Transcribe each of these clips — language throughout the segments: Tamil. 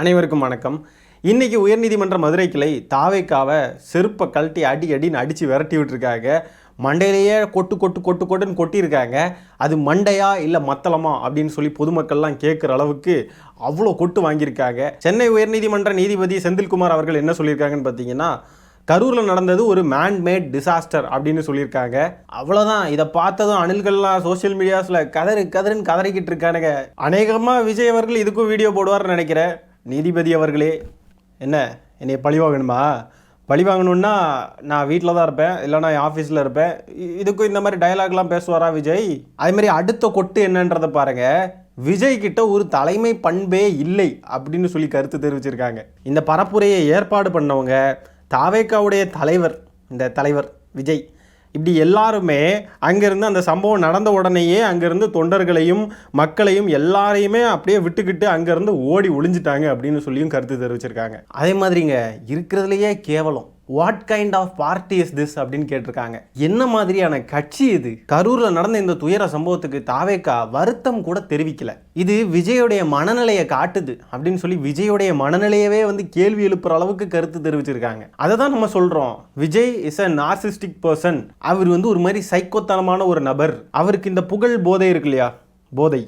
அனைவருக்கும் வணக்கம். இன்னைக்கு உயர்நீதிமன்ற மதுரை கிளை தாவேக்காவை செருப்பை கழட்டி அடின்னு அடித்து விரட்டி விட்டுருக்காங்க. மண்டையிலேயே கொட்டுன்னு கொட்டியிருக்காங்க. அது மண்டையா இல்லை மத்தளமா அப்படின்னு சொல்லி பொதுமக்கள்லாம் கேட்குற அளவுக்கு அவ்வளோ கொட்டு வாங்கியிருக்காங்க. சென்னை உயர்நீதிமன்ற நீதிபதி செந்தில்குமார் அவர்கள் என்ன சொல்லியிருக்காங்கன்னு பார்த்தீங்கன்னா, கரூரில் நடந்தது ஒரு மேன்மேட் டிசாஸ்டர் அப்படின்னு சொல்லியிருக்காங்க. அவ்வளோதான். இதை பார்த்ததும் அணில்கள்லாம் சோசியல் மீடியாஸில் கதறுன்னு கதறிக்கிட்டு இருக்கானுங்க. அநேகமாக விஜய் அவர்கள் இதுக்கும் வீடியோ போடுவார்னு நினைக்கிறேன். நீதிபதி அவர்களே, என்னை பழி வாங்கணுமா? பழி வாங்கணுன்னா நான் வீட்டில் தான் இருப்பேன், இல்லைனா என் ஆஃபீஸில் இருப்பேன். இதுக்கும் இந்த மாதிரி டயலாக்லாம் பேசுவாரா விஜய்? அதேமாதிரி அடுத்த கொட்டு என்னன்றதை பாருங்கள். விஜய் கிட்ட ஒரு தலைமை பண்பே இல்லை அப்படின்னு சொல்லி கருத்து தெரிவிச்சிருக்காங்க. இந்த பரப்புரையை ஏற்பாடு பண்ணவங்க, தாவேக்காவுடைய தலைவர் விஜய், இப்படி எல்லாருமே அங்கேருந்து அந்த சம்பவம் நடந்த உடனேயே அங்கேருந்து தொண்டர்களையும் மக்களையும் எல்லாரையுமே அப்படியே விட்டுக்கிட்டு அங்கேருந்து ஓடி ஒளிஞ்சிட்டாங்க அப்படின்னு சொல்லியும் கருத்து தெரிவிச்சிருக்காங்க. அதே மாதிரிங்க, இருக்கிறதுலையே கேவலம், what kind of party is this அப்படின்னு கேட்டிருக்காங்க. என்ன மாதிரியான கட்சி இது? கரூரில் நடந்த இந்த துயர சம்பவத்துக்கு தாவேக்கா வருத்தம் கூட தெரிவிக்கல. இது விஜயோடைய மனநிலையை காட்டுது அப்படின்னு சொல்லி விஜயோடைய மனநிலையவே கேள்வி எழுப்புற அளவுக்கு கருத்து தெரிவிச்சிருக்காங்க. அதை தான் நம்ம சொல்றோம். Vijay is a narcissistic person. அவர் ஒரு மாதிரி சைக்கோத்தனமான ஒரு நபர். அவருக்கு இந்த புகழ் போதை இருக்கு இல்லையா, போதை,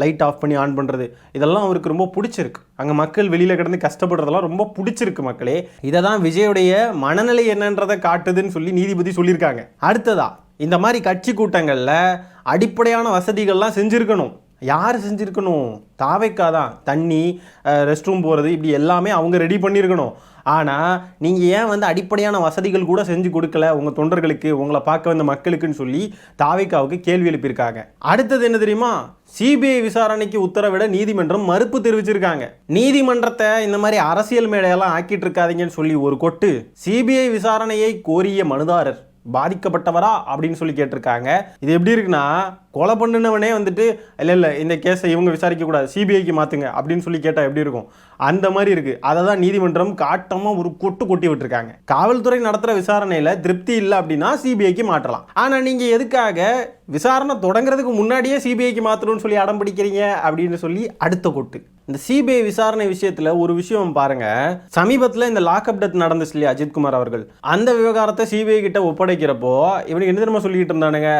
லைட் ஆஃப் பண்ணி ஆன் பண்ணுறது, இதெல்லாம் அவருக்கு ரொம்ப பிடிச்சிருக்கு. அங்கே மக்கள் வெளியில் கிடந்து கஷ்டப்படுறதெல்லாம் ரொம்ப பிடிச்சிருக்கு மக்களே. இதை தான் விஜயோடைய மனநிலை என்னன்றதை காட்டுதுன்னு சொல்லி நீதிபதி சொல்லியிருக்காங்க. அடுத்ததா, இந்த மாதிரி கட்சி கூட்டங்களில் அடிப்படையான வசதிகள்லாம் செஞ்சுருக்கணும். யார் செஞ்சுருக்கணும்? தாவேக்கா தான். தண்ணி, ரெஸ்ட் ரூம் போகிறது, இப்படி எல்லாமே அவங்க ரெடி பண்ணியிருக்கணும். ஆனால் நீங்கள் ஏன் அடிப்படையான வசதிகள் கூட செஞ்சு கொடுக்கல உங்கள் தொண்டர்களுக்கு, உங்களை பார்க்க வந்த மக்களுக்குன்னு சொல்லி தாவேக்காவுக்கு கேள்வி எழுப்பியிருக்காங்க. அடுத்தது என்ன தெரியுமா? சிபிஐ விசாரணைக்கு உத்தரவிட நீதிமன்றம் மறுப்பு தெரிவிச்சிருக்காங்க. நீதிமன்றத்தை இந்த மாதிரி அரசியல் மேடையெல்லாம் ஆக்கிட்டு இருக்காதீங்கன்னு சொல்லி ஒரு கொட்டு. சிபிஐ விசாரணையை கோரிய மனுதாரர் பாதிக்கப்பட்டவரா அப்படின்னு சொல்லி கேட்டிருக்காங்க. இது எப்படி இருக்குன்னா, கொலை பண்ணினவனே இல்லை இந்த கேஸை இவங்க விசாரிக்க கூடாது, சிபிஐக்கு மாற்றுங்க அப்படின்னு சொல்லி கேட்டால் எப்படி இருக்கும்? அந்த மாதிரி இருக்குது. அதை தான் நீதிமன்றம் காட்டமாக ஒரு கொட்டி விட்டுருக்காங்க. காவல்துறை நடத்துகிற விசாரணையில் திருப்தி இல்லை அப்படின்னா சிபிஐக்கு மாற்றலாம். ஆனால் நீங்கள் எதுக்காக விசாரணை தொடங்குறதுக்கு முன்னாடியே சிபிஐக்கு மாற்றணும்னு சொல்லி அடம் பிடிக்கிறீங்க அப்படின்னு சொல்லி அடுத்த கொட்டு. இந்த சிபிஐ விசாரணை விஷயத்தில் ஒரு விஷயம் பாருங்க. சமீபத்தில் இந்த லாக்அப் டெத் நடந்துச்சு இல்லையா, அஜித்குமார் அவர்கள், அந்த விவகாரத்தை சிபிஐ கிட்ட ஒப்படைக்கிறப்போ இவனுக்கு என்ன தெரியுமா சொல்லிட்டு இருந்தானுங்க?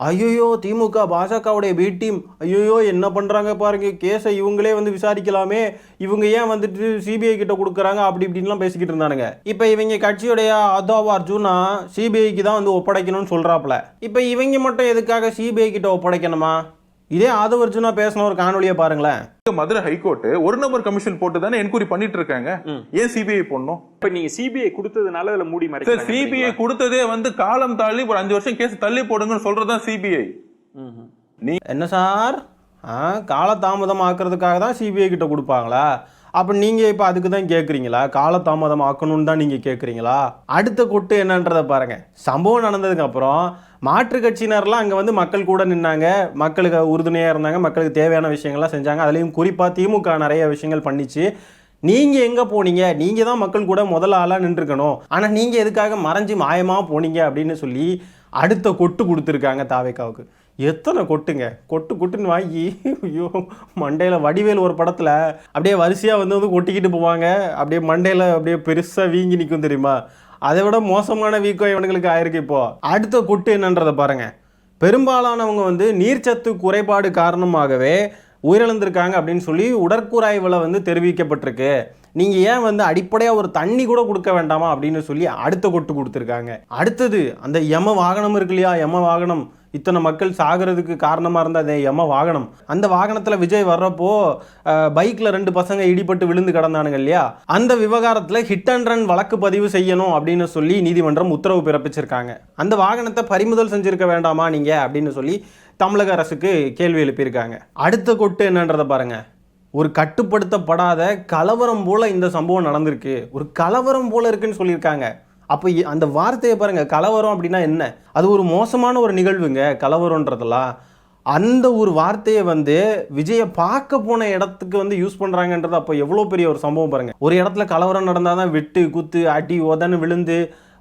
ஐயோ, திமுக பாஜகவுடைய பி டீம், ஐயோ என்ன பண்ணுறாங்க பாருங்க, கேஸை இவங்களே விசாரிக்கலாமே, இவங்க ஏன் சிபிஐ கிட்ட கொடுக்குறாங்க அப்படி இப்படின்லாம் பேசிக்கிட்டு இருந்தானுங்க. இப்போ இவங்க கட்சியுடைய அதோவ் அர்ஜுனா சிபிஐக்கு தான் ஒப்படைக்கணும்னு சொல்கிறாப்புல. இப்போ இவங்க மட்டும் எதுக்காக சிபிஐ கிட்ட ஒப்படைக்கணுமா? இதே ஆதவ் அர்ஜுனா பேசின ஒரு காணொலியை பாருங்களேன். மதுரை ஹைகோர்ட் ஒரு நம்பர் கமிஷன் போட்டு தானே என்கொயரி பண்ணிட்டு இருக்காங்க. ஏன் சிபிஐ போடணும்? இப்ப நீங்க சிபிஐ கொடுத்ததுனால அதுல மூடி மறைக்க. சிபிஐ கொடுத்ததே காலம் தாண்டி ஒரு 5 வருஷம் கேஸ் தள்ளி போடுங்கன்னு சொல்றதுதான் சிபிஐ. நீ என்ன சார், கால தாமதம் ஆக்குறதுக்காக தான் சிபிஐ கிட்ட கொடுப்பாங்களா? அப்போ நீங்கள் இப்போ அதுக்கு தான் கேட்குறீங்களா? காலதாமதம் ஆக்கணும்னு தான் நீங்கள் கேட்குறீங்களா? அடுத்த கொட்டு என்னன்றதை பாருங்கள். சம்பவம் நடந்ததுக்கப்புறம் மாற்று கட்சியினர்லாம் அங்கே மக்கள் கூட நின்னாங்க, மக்களுக்கு உறுதுணையாக இருந்தாங்க, மக்களுக்கு தேவையான விஷயங்கள்லாம் செஞ்சாங்க. அதுலேயும் குறிப்பாக திமுக நிறைய விஷயங்கள் பண்ணிச்சு. நீங்கள் எங்கே போனீங்க? நீங்கள் தான் மக்கள் கூட முதல் ஆளாக நின்றுக்கணும். ஆனால் நீங்கள் எதுக்காக மறைஞ்சி மாயமாக போனீங்க அப்படின்னு சொல்லி அடுத்த கொட்டு கொடுத்துருக்காங்க தாவேக்காவுக்கு. எத்தனை கொட்டுங்க, கொட்டுன்னு வாங்கி, ஐயோ மண்டையில் வடிவேல் ஒரு படத்தில் அப்படியே வரிசையாக கொட்டிக்கிட்டு போவாங்க, அப்படியே மண்டையில் அப்படியே பெருசாக வீங்கி நிற்கும் தெரியுமா? அதை விட மோசமான வீக்கம் இவனுங்களுக்கு ஆயிருக்கு. இப்போ அடுத்த கொட்டு என்னன்றதை பாருங்க. பெரும்பாலானவங்க நீர்ச்சத்து குறைபாடு காரணமாகவே உயிரிழந்திருக்காங்க அப்படின்னு சொல்லி உடற்கூறாய்வில் தெரிவிக்கப்பட்டிருக்கு. நீங்கள் ஏன் அடிப்படையாக ஒரு தண்ணி கூட கொடுக்க வேண்டாமா அப்படின்னு சொல்லி அடுத்த கொட்டு கொடுத்துருக்காங்க. அடுத்தது அந்த யம வாகனம் இருக்கு இல்லையா, யம வாகனம், இத்தனை மக்கள் சாகிறதுக்கு காரணமாக இருந்த அதே யம வாகனம், அந்த வாகனத்தில் விஜய் வர்றப்போ பைக்கில் 2 பசங்க இடிபட்டு விழுந்து கிடந்தானுங்க இல்லையா, அந்த விவகாரத்தில் ஹிட் அண்ட் ரன் வழக்கு பதிவு செய்யணும் அப்படின்னு சொல்லி நீதிமன்றம் உத்தரவு பிறப்பிச்சிருக்காங்க. அந்த வாகனத்தை பறிமுதல் செஞ்சுருக்க வேண்டாமா நீங்கள் அப்படின்னு சொல்லி தமிழக அரசுக்கு கேள்வி எழுப்பியிருக்காங்க. அடுத்த கொட்டு என்னன்றதை பாருங்க. ஒரு கட்டுப்படுத்தப்படாத கலவரம் போல இந்த சம்பவம் நடந்திருக்கு, ஒரு கலவரம் போல இருக்குன்னு சொல்லியிருக்காங்க. அப்போ அந்த வார்த்தையை பாருங்க, கலவரம் அப்படின்னா என்ன? அது ஒரு மோசமான ஒரு நிகழ்வுங்க கலவரம்ன்றதெல்லாம். அந்த ஒரு வார்த்தையை விஜயை பார்க்க போன இடத்துக்கு யூஸ் பண்ணுறாங்கன்றது அப்போ எவ்வளோ பெரிய ஒரு சம்பவம் பாருங்க. ஒரு இடத்துல கலவரம் நடந்தால் தான் வெட்டு குத்து அடி உதன்னு விழுந்து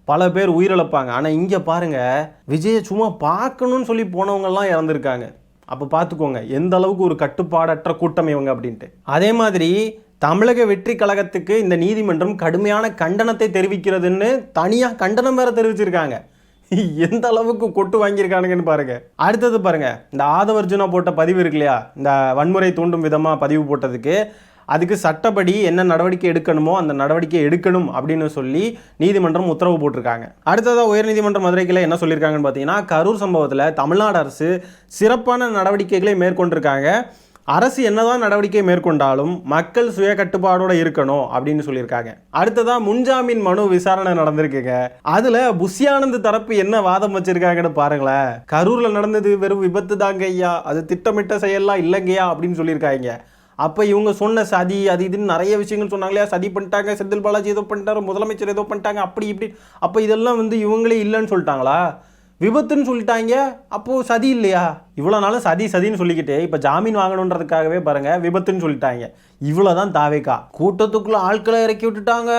பல பேர் உயிரிழப்பாங்க. ஆனால் இங்கே பாருங்கள், விஜயை சும்மா பார்க்கணும்னு சொல்லி போனவங்கெல்லாம் இறந்துருக்காங்க. அப்போ பார்த்துக்கோங்க எந்த அளவுக்கு ஒரு கட்டுப்பாடற்ற கூட்டம் இவங்க அப்படின்ட்டு. அதே மாதிரி தமிழக வெற்றி கழகத்துக்கு இந்த நீதிமன்றம் கடுமையான கண்டனத்தை தெரிவிக்கிறதுன்னு தனியாக கண்டனம் வேற தெரிவிச்சிருக்காங்க. எந்த அளவுக்கு கொட்டு வாங்கியிருக்கானுங்கன்னு பாருங்க. அடுத்தது பாருங்க, இந்த ஆதவர்ஜுனா போட்ட பதிவு இருக்கு இல்லையா, இந்த வன்முறை தூண்டும் விதமாக பதிவு போட்டதுக்கு அதுக்கு சட்டப்படி என்ன நடவடிக்கை எடுக்கணுமோ அந்த நடவடிக்கை எடுக்கணும் அப்படின்னு சொல்லி நீதிமன்றம் உத்தரவு போட்டிருக்காங்க. அடுத்ததாக உயர்நீதிமன்ற மதுரை கிளை என்ன சொல்லியிருக்காங்கன்னு பார்த்தீங்கன்னா, கரூர் சம்பவத்தில் தமிழ்நாடு அரசு சிறப்பான நடவடிக்கைகளை மேற்கொண்டிருக்காங்க. அரசு என்னதான் நடவடிக்கை மேற்கொண்டாலும் மக்கள் சுய கட்டுப்பாடோட இருக்கணும் அப்படின்னு சொல்லியிருக்காங்க. அடுத்ததா முன்ஜாமீன் மனு விசாரணை நடந்திருக்குங்க. அதுல புஷியானந்த் தரப்பு என்ன வாதம் வச்சிருக்காங்கன்னு பாருங்களேன். கரூர்ல நடந்தது வெறும் விபத்து தாங்க ஐயா, அது திட்டமிட்ட செயல்லாம் இல்லைங்கய்யா அப்படின்னு சொல்லியிருக்காங்க. அப்போ இவங்க சொன்ன சதி அது இதுன்னு நிறைய விஷயங்கள் சொன்னாங்களே, சதி பண்ணிட்டாங்க, செந்தில் பாலாஜி ஏதோ பண்ணிட்டாரு, முதலமைச்சர் ஏதோ பண்ணிட்டாங்க, அப்படி இப்படி. அப்போ இதெல்லாம் இவங்களே இல்லைன்னு சொல்லிட்டாங்களா? விபத்துன்னு சொல்லிட்டாங்க, அப்போது சதி இல்லையா? இவ்வளோ நாளும் சதின்னு சொல்லிக்கிட்டு இப்போ ஜாமீன் வாங்கணுன்றதுக்காகவே பாருங்க விபத்துன்னு சொல்லிட்டாங்க. இவ்வளோதான் தாவேக்கா. கூட்டத்துக்குள்ளே ஆட்களை இறக்கி விட்டுட்டாங்க,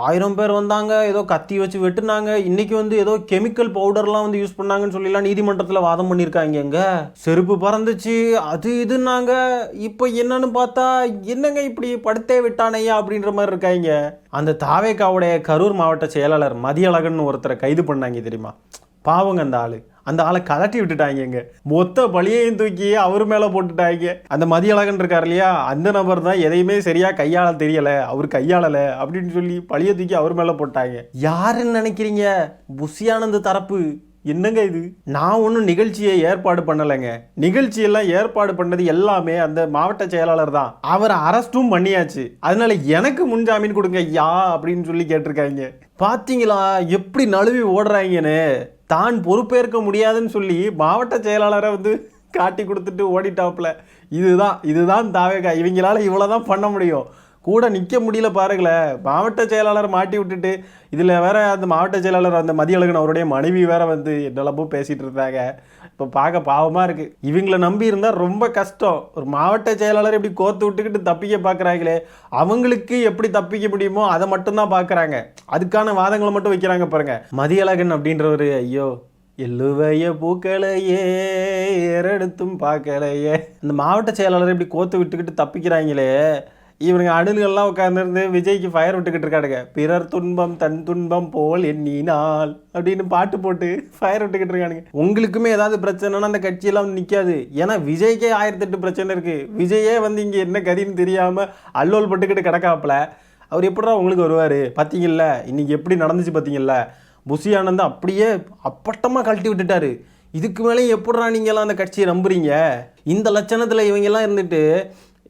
1000 பேர் வந்தாங்க, ஏதோ கத்தி வச்சு வெட்டுனாங்க, இன்னைக்கு ஏதோ கெமிக்கல் பவுடர்லாம் யூஸ் பண்ணாங்கன்னு சொல்லிலாம் நீதிமன்றத்தில் வாதம் பண்ணியிருக்காங்க. எங்க செருப்பு பறந்துச்சு அது இதுன்னாங்க. இப்போ என்னன்னு பார்த்தா என்னங்க இப்படி படுத்தே விட்டானையா அப்படின்ற மாதிரி இருக்காங்க. அந்த தாவேக்காவுடைய கரூர் மாவட்ட செயலாளர் மதியழகன் ஒருத்தரை கைது பண்ணாங்க தெரியுமா? பாவங்க அந்த ஆளை கலட்டி விட்டுட்டாங்க. மொத்த பழியையும் தூக்கி அவர் மேலே போட்டுட்டாங்க. அந்த மதியழகன் இருக்கார் இல்லையா, அந்த நபர் தான் எதையுமே சரியாக கையாள தெரியலை, அவர் கையாளலை அப்படின்னு சொல்லி பழியை தூக்கி அவர் மேலே போட்டாங்க. யாருன்னு நினைக்கிறீங்க? புஷியானந்த் தரப்பு. என்னங்க இது? நான் ஒன்றும் நிகழ்ச்சியை ஏற்பாடு பண்ணலைங்க. நிகழ்ச்சியெல்லாம் ஏற்பாடு பண்ணது எல்லாமே அந்த மாவட்ட செயலாளர் தான். அவரை அரெஸ்டும் பண்ணியாச்சு. அதனால எனக்கு முன்ஜாமீன் கொடுங்க யா அப்படின்னு சொல்லி கேட்டிருக்காங்க. பார்த்தீங்களா எப்படி நழுவி ஓடுறாங்கன்னு? தான் பொறுப்பேற்க முடியாதுன்னு சொல்லி மாவட்ட செயலாளரை காட்டி கொடுத்துட்டு ஓடிட்டாப்புல. இதுதான் தாவேக்கா. இவங்களால இவ்வளோதான் பண்ண முடியும், கூட நிற்க முடியல பாருங்களேன். மாவட்ட செயலாளர் மாட்டி விட்டுட்டு இதில் வேற அந்த மாவட்ட செயலாளர் அந்த மதியழகன் அவருடைய மனைவி வேற என்னெல்லாமோ பேசிகிட்டு இருந்தாங்க. இப்போ பார்க்க பாவமாக இருக்குது. இவங்களை நம்பி இருந்தால் ரொம்ப கஷ்டம். ஒரு மாவட்ட செயலாளர் இப்படி கோர்த்து விட்டுக்கிட்டு தப்பிக்க பார்க்குறாங்களே, அவங்களுக்கு எப்படி தப்பிக்க முடியுமோ அதை மட்டும்தான் பார்க்குறாங்க. அதுக்கான வாதங்களை மட்டும் வைக்கிறாங்க பாருங்க. மதியழகன் அப்படின்றவர் ஐயோ எள்ளுவைய பூக்களையே ஏறெடுத்தும் பார்க்கலையே, அந்த மாவட்ட செயலாளர் இப்படி கோர்த்து விட்டுக்கிட்டு தப்பிக்கிறாங்களே, இவனுங்க அணில்கள்லாம் உட்காந்துருந்து விஜய்க்கு ஃபயர் விட்டுக்கிட்டு இருக்காடுங்க. பிறர் துன்பம் தன் துன்பம் போல் எண்ணினால் அப்படின்னு பாட்டு போட்டு ஃபயர் விட்டுக்கிட்டு இருக்கானுங்க. உங்களுக்குமே ஏதாவது பிரச்சனைனா அந்த கட்சியெல்லாம் நிற்காது. ஏன்னா விஜய்க்கே 1008 பிரச்சனை இருக்குது. விஜயே இங்கே என்ன கதின்னு தெரியாமல் அல்லோல் பட்டுக்கிட்டு கிடக்காப்புல. அவர் எப்படிடா உங்களுக்கு வருவார்? பார்த்தீங்கல்ல இன்னைக்கு எப்படி நடந்துச்சு பார்த்தீங்கல்ல? புஷியானந்த் அப்படியே அப்பட்டமாக கழட்டி விட்டுட்டாரு. இதுக்கு மேலே எப்படிடா நீங்கள்லாம் அந்த கட்சியை நம்புறீங்க? இந்த லட்சணத்தில் இவங்கெல்லாம் இருந்துட்டு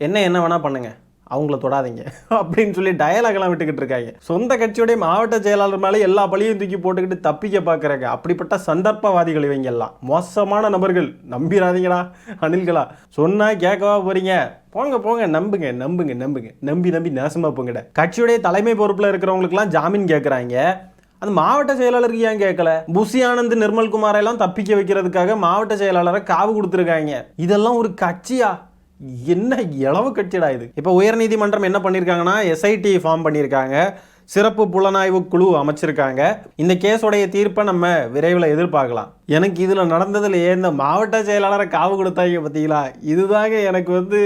என்ன வேணால் பண்ணுங்க, அவங்கள தொடாதீங்க அப்படின்னு சொல்லி டயலாக்லாம் விட்டுக்கிட்டு இருக்காங்க. சொந்த கட்சியோடைய மாவட்ட செயலாளர் மேலே எல்லா பழியும் தூக்கி போட்டுக்கிட்டு தப்பிக்க பார்க்குறாங்க. அப்படிப்பட்ட சந்தர்ப்பவாதிகள் இவங்க எல்லாம் மோசமான நபர்கள். நம்பிடாதீங்களா அணில்களா? சொன்னால் கேட்கவா போறீங்க? போங்க நம்பி நாசமாக போங்கட. கட்சியுடைய தலைமை பொறுப்பில் இருக்கிறவங்களுக்குலாம் ஜாமீன் கேட்குறாங்க, அந்த மாவட்ட செயலாளருக்கு ஏன் கேட்கல? புஷியானந்த் நிர்மல்குமாரை எல்லாம் தப்பிக்க வைக்கிறதுக்காக மாவட்ட செயலாளரை காவு கொடுத்துருக்காங்க. இதெல்லாம் ஒரு கட்சியா? என்ன இளவு கட்சிடா இது? இப்போ உயர்நீதிமன்றம் என்ன பண்ணியிருக்காங்கன்னா எஸ்ஐடி ஃபார்ம் பண்ணியிருக்காங்க, சிறப்பு புலனாய்வு குழு அமைச்சிருக்காங்க. இந்த கேஸோடைய தீர்ப்பை நம்ம விரைவில் எதிர்பார்க்கலாம். எனக்கு இதில் நடந்ததுலையே இந்த மாவட்ட செயலாளரை காவு கொடுத்தாங்க பார்த்தீங்களா, இதுதாங்க எனக்கு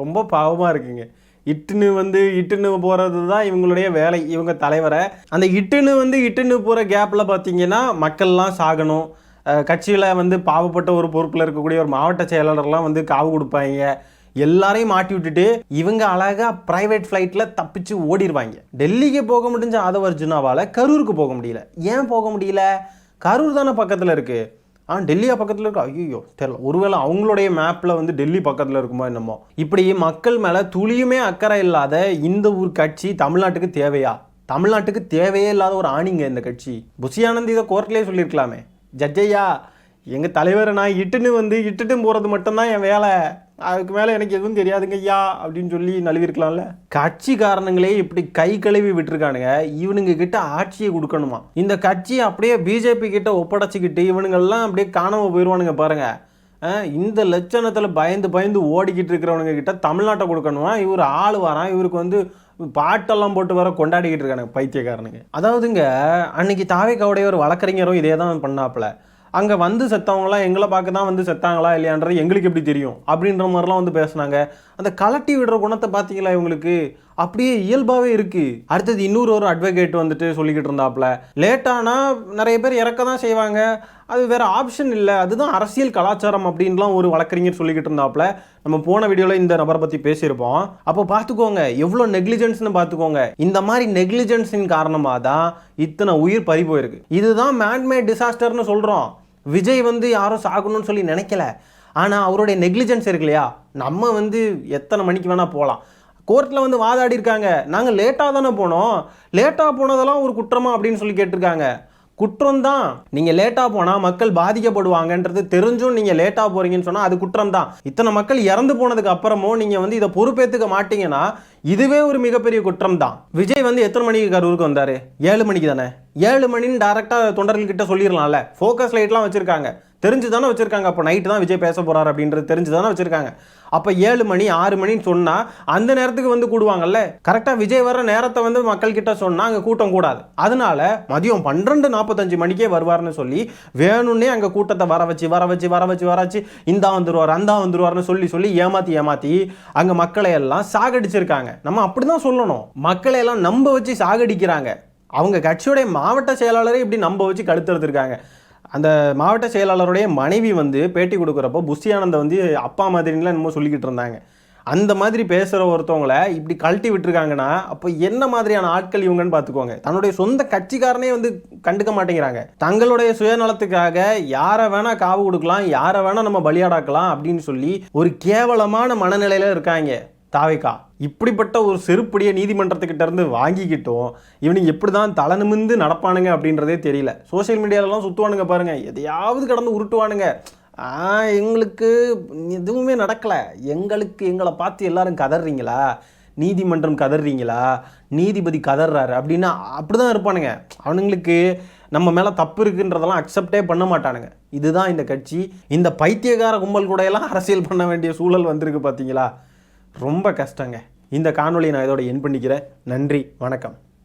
ரொம்ப பாவமாக இருக்குங்க. இட்டுன்னு போகிறது தான் இவங்களுடைய வேலை. இவங்க தலைவரை அந்த இட்டுன்னு போகிற கேப்பில் பார்த்தீங்கன்னா மக்கள்லாம் சாகணும். கட்சியில் பாவப்பட்ட ஒரு பொறுப்பில் இருக்கக்கூடிய ஒரு மாவட்ட செயலாளர்லாம் காவு கொடுப்பாங்க. எல்லாரையும் மாட்டி விட்டுட்டு இவங்க அழகாக ப்ரைவேட் ஃப்ளைட்டில் தப்பிச்சு ஓடிடுவாங்க. டெல்லிக்கு போக முடிஞ்ச ஆதவர்ஜுனாவால் கரூருக்கு போக முடியல. ஏன் போக முடியல? கரூர் தானே பக்கத்தில் இருக்குது. டெல்லியா பக்கத்தில் இருக்கு? ஐயோ தெரியல. ஒருவேளை அவங்களுடைய மேப்பில் டெல்லி பக்கத்தில் இருக்குமோ என்னமோ. இப்படி மக்கள் மேலே துளியுமே அக்கறை இல்லாத இந்த ஒரு கட்சி தமிழ்நாட்டுக்கு தேவையா? தமிழ்நாட்டுக்கு தேவையே இல்லாத ஒரு ஆணிங்க இந்த கட்சி. புஷியானந்த் இதை கோர்ட்லேயே சொல்லியிருக்கலாமே, ஜட்ஜையா எங்கள் தலைவரை நான் இட்டுட்டு போகிறது மட்டும்தான் என் வேலை, அதுக்கு மேலே எனக்கு எதுவும் தெரியாதுங்க ஐயா அப்படின்னு சொல்லி நழுவிருக்கலாம்ல. கட்சி காரணங்களே இப்படி கை கழுவி விட்டுருக்கானுங்க. இவனுங்க கிட்ட ஆட்சியை கொடுக்கணுமா? இந்த கட்சியை அப்படியே பிஜேபி கிட்ட ஒப்படைச்சிக்கிட்டு இவனுங்கெல்லாம் அப்படியே காணாமல் போயிடுவானுங்க பாருங்க. இந்த லட்சணத்தில் பயந்து ஓடிக்கிட்டு இருக்கிறவனுங்க கிட்ட தமிழ்நாட்டை கொடுக்கணுமா? இவர் ஆள் வரான், இவருக்கு பாட்டெல்லாம் போட்டு வர கொண்டாடிக்கிட்டு இருக்கானுங்க பைத்தியக்காரனுங்க. அதாவதுங்க அன்னைக்கு தாவேக்காவுடைய ஒரு வழக்கறிஞரும் இதே தான் பண்ணாப்புல. அங்கே வந்து செத்தவங்களாம் எங்களை பார்க்க தான் வந்து செத்தாங்களா இல்லையான்றது எங்களுக்கு எப்படி தெரியும் அப்படின்ற மாதிரிலாம் வந்து பேசுனாங்க. அந்த கலட்டி விடுற குணத்தை பார்த்தீங்களா இவங்களுக்கு அப்படியே இயல்பாகவே இருக்குது. அடுத்தது இன்னொரு ஒரு அட்வொகேட் வந்துட்டு சொல்லிக்கிட்டு இருந்தாப்புல, லேட்டானால் நிறைய பேர் இறக்க தான் செய்வாங்க, அது வேறு ஆப்ஷன் இல்லை, அதுதான் அரசியல் கலாச்சாரம் அப்படின்லாம் ஒரு வழக்கறிஞர் சொல்லிக்கிட்டு இருந்தாப்புல. நம்ம போன வீடியோவில் இந்த நபரை பற்றி பேசியிருப்போம். அப்போ பார்த்துக்கோங்க எவ்வளோ நெக்லிஜென்ஸ்னு பார்த்துக்கோங்க. இந்த மாதிரி நெக்லிஜென்ஸின் காரணமாக தான் இத்தனை உயிர் பறி போயிருக்கு. இதுதான் மேன்மேட் டிசாஸ்டர்னு சொல்கிறோம். விஜய் வந்து யாரும் சாகணும்னு சொல்லி நினைக்கல, ஆனால் அவருடைய நெக்லிஜென்ஸ் இருக்கு இல்லையா, நம்ம வந்து எத்தனை மணிக்கு வேணால் போகலாம். கோர்ட்டில் வந்து வாதாடி இருக்காங்க, நாங்கள் லேட்டாக தானே போனோம், லேட்டாக போனதெல்லாம் ஒரு குற்றமா அப்படின்னு சொல்லி கேட்டிருக்காங்க. குற்றம் தான். நீங்கள் லேட்டாக போனால் மக்கள் பாதிக்கப்படுவாங்கன்றது தெரிஞ்சும் நீங்கள் லேட்டாக போகிறீங்கன்னு சொன்னால் அது குற்றம் தான். இத்தனை மக்கள் இறந்து போனதுக்கு அப்புறமும் நீங்கள் வந்து இதை பொறுப்பேற்றுக்க மாட்டீங்கன்னா இதுவே ஒரு மிகப்பெரிய குற்றம் தான். விஜய் வந்து எத்தனை மணிக்கு கரூருக்கு வந்தார்? 7 மணிக்கு தானே. 7 மணின்னு டேரெக்டாக தொண்டர்கள்கிட்ட சொல்லிடலாம்ல. ஃபோக்கஸ் லைட்லாம் வச்சுருக்காங்க, தெரிஞ்சு தானே வச்சுருக்காங்க. அப்போ நைட்டு தான் விஜய் பேச போகிறார் அப்படின்றது தெரிஞ்சு தானே வச்சுருக்காங்க. அப்போ 7 மணி 6 மணின்னு சொன்னால் அந்த நேரத்துக்கு வந்து கூடுவாங்கல்ல. கரெக்டாக விஜய் வர நேரத்தை வந்து மக்கள்கிட்ட சொன்னால் அங்கே கூட்டம் கூடாது. அதனால மதியம் 12:45 மணிக்கே வருவார்னு சொல்லி வேணும்னே அங்கே கூட்டத்தை வர வச்சு இந்தா வந்துருவார் அந்த வந்துருவார்னு சொல்லி ஏமாற்றி அங்கே மக்களை எல்லாம் சாகடிச்சிருக்காங்க. நம்ம அப்படி தான் சொல்லணும். மக்களை எல்லாம் நம்ப வச்சு சாகடிக்கிறாங்க. அவங்க கட்சியுடைய மாவட்ட செயலாளரை இப்படி நம்ப வச்சு கழுத்தெடுத்திருக்காங்க. அந்த மாவட்ட செயலாளருடைய மனைவி வந்து பேட்டி கொடுக்குறப்போ புஷி ஆனந்த் வந்து அப்பா மாதிரிலாம் என்னமோ சொல்லிக்கிட்டு இருந்தாங்க. அந்த மாதிரி பேசுகிற ஒருத்தவங்களை இப்படி கழட்டி விட்டுருக்காங்கன்னா அப்போ என்ன மாதிரியான ஆட்கள் இவங்கன்னு பார்த்துக்கோங்க. தன்னுடைய சொந்த கட்சிக்காரனே வந்து கண்டுக்க மாட்டேங்கிறாங்க. தங்களுடைய சுயநலத்துக்காக யாரை வேணால் காவு கொடுக்கலாம், யாரை வேணால் நம்ம பலியாடாக்கலாம் அப்படின்னு சொல்லி ஒரு கேவலமான மனநிலையில் இருக்காங்க தாவேகா. இப்படிப்பட்ட ஒரு செருப்படியை நீதிமன்றத்துக்கிட்ட இருந்து வாங்கிக்கிட்டோம் இவனுங்க எப்படி தான் தலை நிமிர்ந்து நடப்பானுங்க அப்படின்றதே தெரியல. சோசியல் மீடியாலலாம் சுற்றுவானுங்க பாருங்கள், எதையாவது கடந்து உருட்டுவானுங்க. எங்களுக்கு எதுவுமே நடக்கலை, எங்களை பார்த்து எல்லாரும் கதறீங்களா, நீதிமன்றம் கதறீங்களா, நீதிபதி கதறாரு அப்படின்னா அப்படி தான் இருப்பானுங்க. அவனுங்களுக்கு நம்ம மேலே தப்பு இருக்குன்றதெல்லாம் அக்செப்டே பண்ண மாட்டானுங்க. இதுதான் இந்த கட்சி. இந்த பைத்தியக்கார கும்பல் கூட எல்லாம் அரசியல் பண்ண வேண்டிய சூழல் வந்திருக்கு பார்த்தீங்களா. ரொம்ப கஷ்டங்க. இந்த காணொலியை நான் இதோட என் பண்ணிக்கிறேன். நன்றி, வணக்கம்.